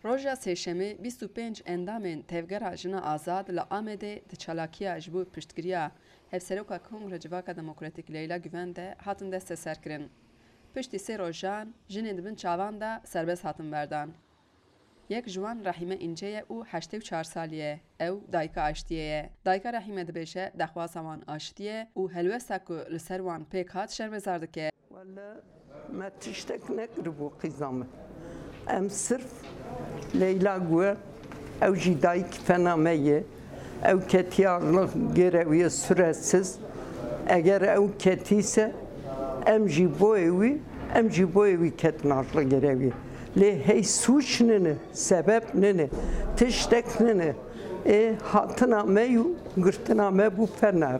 Roja sêşemê 25 endamên tevgera jina azad li Amedê di çalakiya ji bo piştgiriya Hevseroka Kongre Civaka Demokratîk Leyla Güven de hatin desteserkirin. Piştî sê rojan jinên dibin çavan de serbest hatin berdan. Yek ji wan Rahîme İnce ye û 84 salî ye. Ew dayika aştiyê ye. Dayika Rahîme dibêje dexwaza wan aştî ye û helwesta ku li ser wan pêk hat şermezar dike. Valla me tiştek nekiribû qîza me. Em sirf Leyla Güven ew jî dayîk fena me ye. Ew ketiya gerewiye süretsiz. Eger ew ketîse em jî bo wî ketin arla gerewiye. Lê hey sûç nene, sebep nene, tiştek nene. Hatina me û girtina me bû ferner.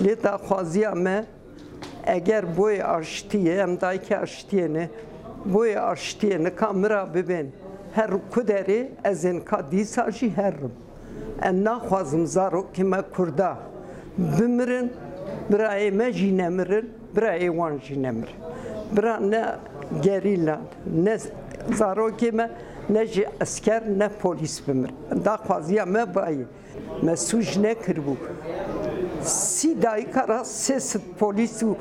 Lê daxwaziya me eger boyê aştiye em dayîkê aştiye ne boyê aştiye ne ka mira bibin her ku derê ez ên ka dîsa jî herim em naxwazim zarokê me Kurda bimirin birayê me jî nemirin birayê wan jî nemirin bira ne gerîlan ne zarokê me ne jî esker ne polîs bimirin daxwaziya me bayê me sûc nekiribû sî dayîka ra sê polîs û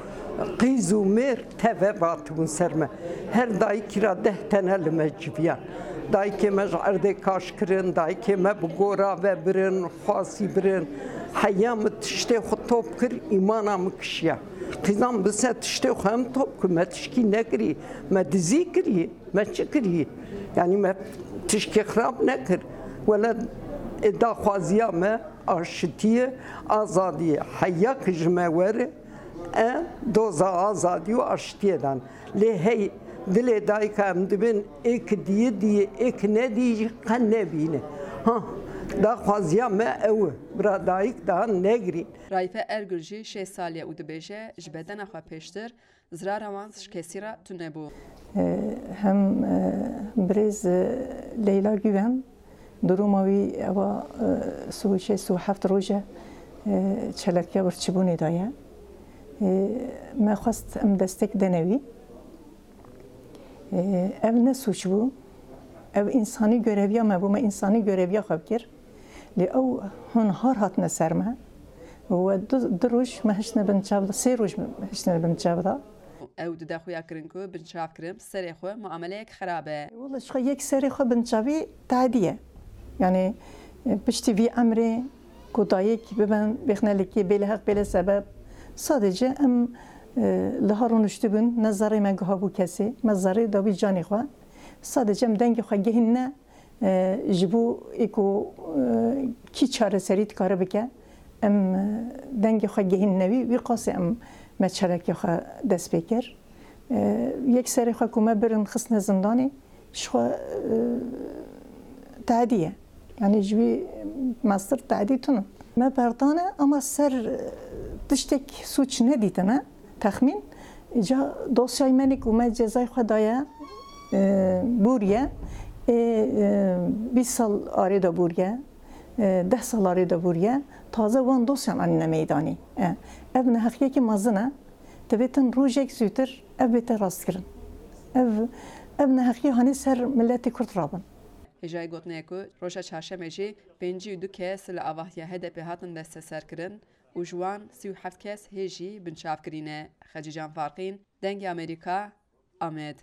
qîz û mêr teve batibûn ser me. Her dayîkî ra 10 tane li me civiyan. Dayîkê me ji erdê kaş kirin, dayîkê me bi gora ve birin, xwasî birin. Heya min tiştê xwe top kir, îmana min kişiya. Qîzan bise tiştê xwe hem top kir, me tişkî nekirî, me dizî kirî, me çi kirî? Yani me tişkî xirab nekir. Wele daxwaziya me aşitiye, azadiye. Heya ki ji me were doza azadî û aştiye dan. Lê hey dilê dayîka em dibin êk diye êk nedî jî qet nebîne. Daxwaziya me ew e. Bira dayîk daha negirîn. Raife Ergül jî 6 salî ye û dibêje ji bedena xwe pêştir zirara wan şikesî ra tunebû. Hem birêz Leyla Güven duruma wî ewa sû roj e çalakiya birçîbûnê da ye. Me xwest em destek denewî. Ev ne suç bû? Ev însanî göreviya me bû, me însanî göreviya xwe bikir. Lê ew hûn har hatine ser me. We du roj me hişne bin çav da, sê roj me hişne bin çav da. Ew dide xuya kirin ku binçav kirin, serê xwe muameleyek xerab e. Wala ji xwe yek serê xwe binçavî tehdî ye. Yani piştî vî emrê ku dayîk bibin bêxnelekî bêlehaq bêle sebep sadece em li harûn dibin ne zarê me gihabû kesê me zarê da wî canê xwe sadece em dengê xwe gihîn ne ji bo êku kî çareserî dikare bike em dengê xwe gihîn nevî wî qasê em me çalakiya xwe dest pê kir yek serê xwe ku me birin xistine zindanê ji xwe tehdî ye yani ji wî mastir tehdî tune me berdane ama ser tiştek suç nedîtine texmîn ca dosyayê me ku me cezayê xwe daye bûriye 20 sal arê da bûriye 10 sal arê da bûriye taze wan dosyan anîne meydanê ev neheqiyekî mezin e divê tin rojek zûtir ev bête rastkirin ev neheqiya hanê ser milletê Kurd rabin. Hêjayê gotinê ku roja çarşemê jî 52 kes li avahiya HDP hatin desteserkirin û ji wan 37 kes hê jî binçavkirîne. Xecî Can Farqîn, Dengê Amerîka, Amed.